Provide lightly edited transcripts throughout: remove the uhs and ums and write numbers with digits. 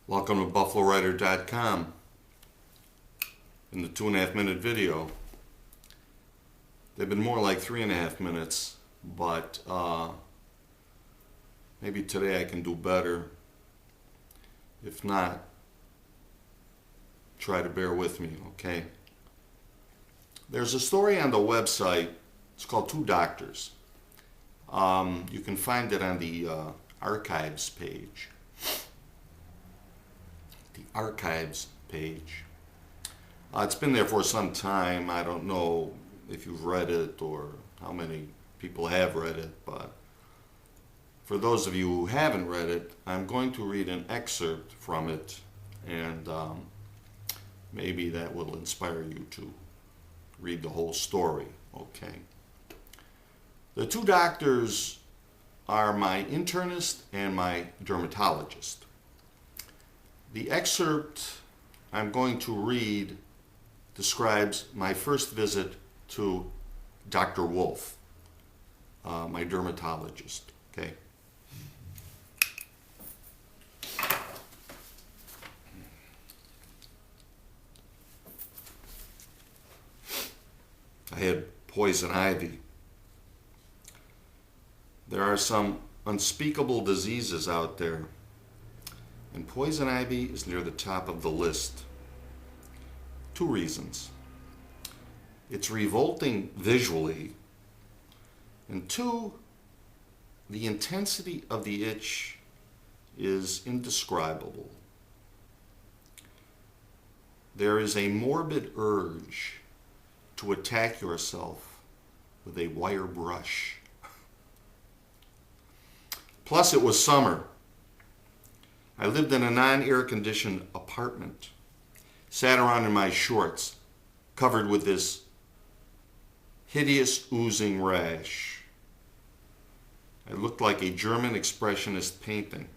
Welcome to BuffaloWriter.com. In the 2.5-minute video, they've been more like 3.5 minutes, but maybe today I can do better. If not, try to bear with me, okay? There's a story on the website. It's called Two Doctors. You can find it on the archives page. The archives page. It's been there for some time. I don't know if you've read it or how many people have read it, but for those of you who haven't read it, I'm going to read an excerpt from it, and maybe that will inspire you to read the whole story, okay? The two doctors are my internist and my dermatologist. The excerpt I'm going to read describes my first visit to Dr. Wolfe, my dermatologist, okay? I had poison ivy. There are some unspeakable diseases out there, and poison ivy is near the top of the list. 2 reasons. It's revolting visually, and 2, the intensity of the itch is indescribable. There is a morbid urge to attack yourself with a wire brush. Plus, it was summer. I lived in a non-air-conditioned apartment, sat around in my shorts, covered with this hideous oozing rash. I looked like a German expressionist painting.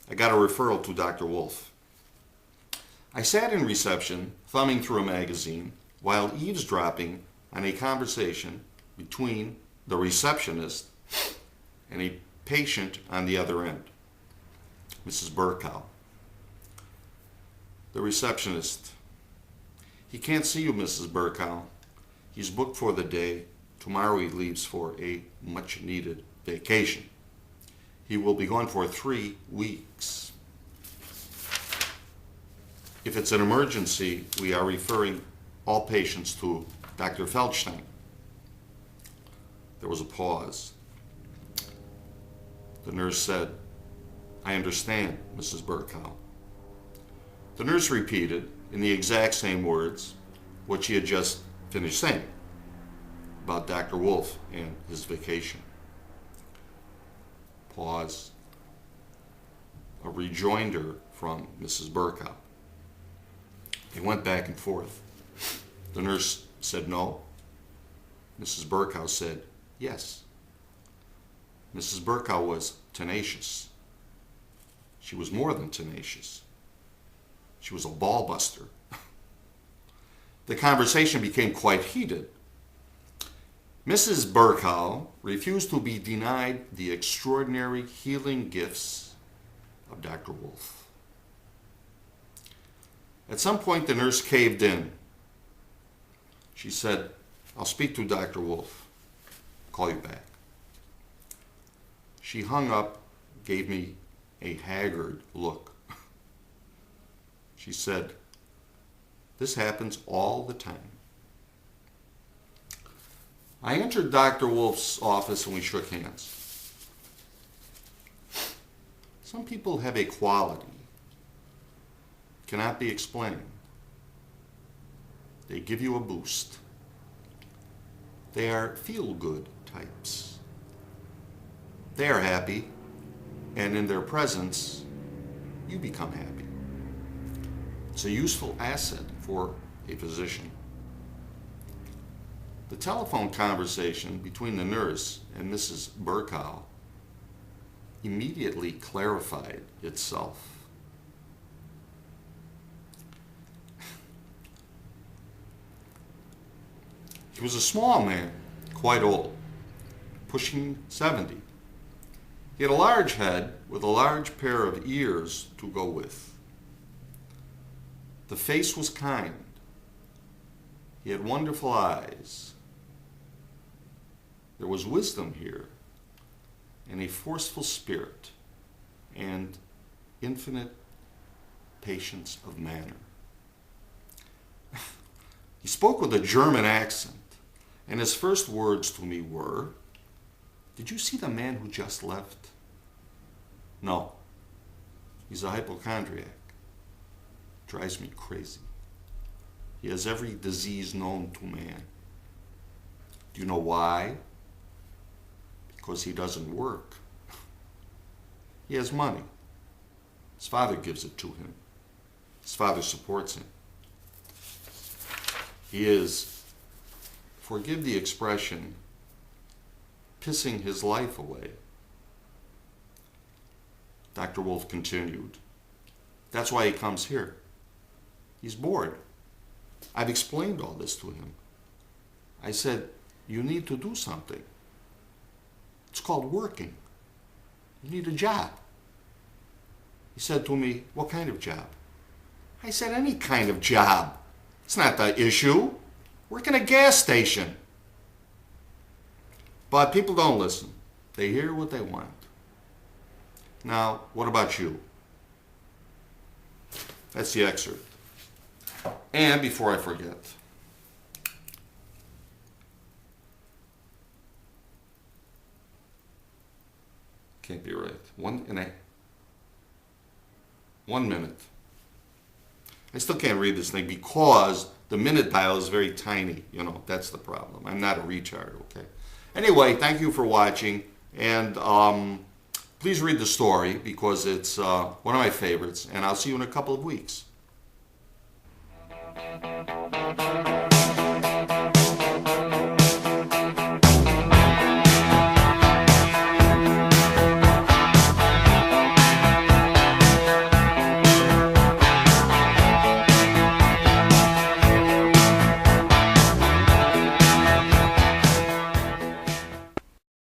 I got a referral to Dr. Wolfe. I sat in reception, thumbing through a magazine, while eavesdropping on a conversation between the receptionist and a patient on the other end, Mrs. Burkow. The receptionist: "He can't see you, Mrs. Burkow. He's booked for the day. Tomorrow he leaves for a much-needed vacation. He will be gone for 3 weeks. If it's an emergency, we are referring all patients to Dr. Feldstein." There was a pause. The nurse said, "I understand, Mrs. Burkow." The nurse repeated, in the exact same words, what she had just finished saying about Dr. Wolfe and his vacation. Pause. A rejoinder from Mrs. Burkow. They went back and forth. The nurse said no. Mrs. Burkow said yes. Mrs. Burkow was tenacious. She was more than tenacious. She was a ball buster. The conversation became quite heated. Mrs. Burkow refused to be denied the extraordinary healing gifts of Dr. Wolfe. At some point, the nurse caved in. She said, "I'll speak to Dr. Wolfe. Call you back." She hung up, gave me a haggard look. She said, "This happens all the time." I entered Dr. Wolfe's office and we shook hands. Some people have a quality, cannot be explained. They give you a boost. They are feel-good types. They are happy, and in their presence, you become happy. It's a useful asset for a physician. The telephone conversation between the nurse and Mrs. Burkow immediately clarified itself. He was a small man, quite old, pushing 70. He had a large head with a large pair of ears to go with. The face was kind. He had wonderful eyes. There was wisdom here, and a forceful spirit, and infinite patience of manner. He spoke with a German accent, and his first words to me were, "Did you see the man who just left?" "No. He's a hypochondriac. Drives me crazy. He has every disease known to man. Do you know why? Because he doesn't work. He has money. His father gives it to him. His father supports him. He is, forgive the expression, pissing his life away." Dr. Wolfe continued, "That's why he comes here. He's bored. I've explained all this to him. I said, you need to do something. It's called working. You need a job." He said to me, "What kind of job?" I said, "Any kind of job. It's not the issue. Work in a gas station." But people don't listen. They hear what they want. Now, what about you? That's the excerpt. And before I forget, can't be right. 1 minute. I still can't read this thing because the minute dial is very tiny. You know, that's the problem. I'm not a retard, okay? Anyway, thank you for watching. And please read the story because it's one of my favorites. And I'll see you in a couple of weeks.